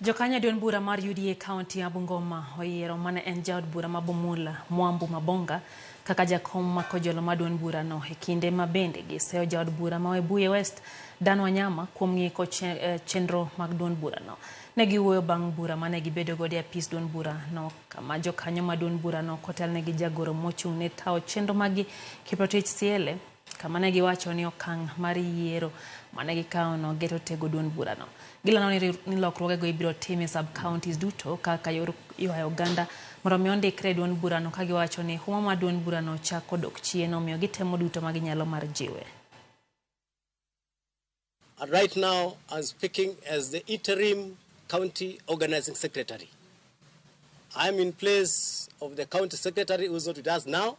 Jokanya duond bura mar UDA County ya Bungoma oyiero mane en jaod bura ma Bumula Mwambu Mabonga kaka jakom ma kojolo ma duond bura no e kinde ma bende giseyo jaod bura ma Webuye West Dan Wanyama kuom ng'iko chenro mag duond bura no. Ne giwuoyo bang' bura mane gibedo godo e apis duond bura no kama jokanyo ma duond bura no kotelne gi jagoro mochung' ne tawo chenro magi Kiprotich Siele kama ne giwacho ni okang' mar yiero mane gikawo no geto tego duond bura no. Gilano ni lokruogego ibiro tim e sub-counties duto kaka ywayo oganda mondo omi ondikre duond bura no ka giwacho ni huma ma duond bura no chako dok chien omiyo gitemo duto ma ginyalo mar jiwe. Right now, I'm speaking as the interim county organizing secretary. I'm in place of the county secretary, who's not with us now,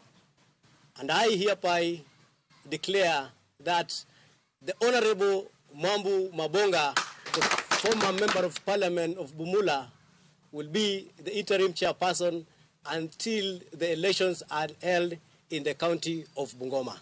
and I hereby declare that the Honorable Mwambu Mabonga, the former member of parliament of Bumula, will be the interim chairperson until the elections are held in the county of Bungoma.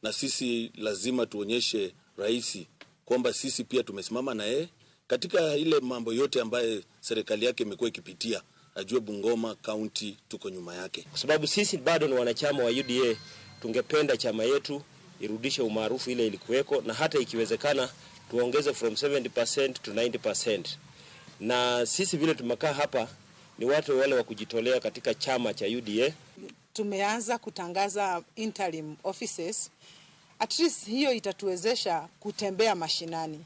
Na sisi lazima tuonyeshe raisi kwamba sisi pia tumesimama na yeye katika ile mambo yote ambaye serikali yake imekuwa ikipitia. Ajue Bungoma County tuko nyuma yake. Kwa sababu sisi bado ni wanachama wa UDA, tungependa chama yetu irudishe umaarufu ile ilikuweko, na hata ikiwezekana tuongeze from 70% to 90%. Na sisi vile tumekaa hapa ni watu wale wa kujitolea katika chama cha UDA. Tumeanza kutangaza interim offices. At least hiyo itatuwezesha kutembea mashinani.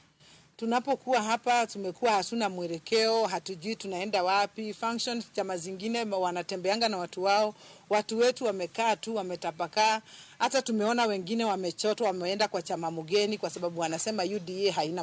Tunapokuwa hapa tumekuwa hatuna mwelekeo, hatujui tunaenda wapi. Functions chama zingine wanatembeanga na watu wao. Watu wetu wamekaa tu, wametapakaa. Hata tumeona wengine wamechotwa, wameenda kwa chama mgeni kwa sababu wanasema UDA haina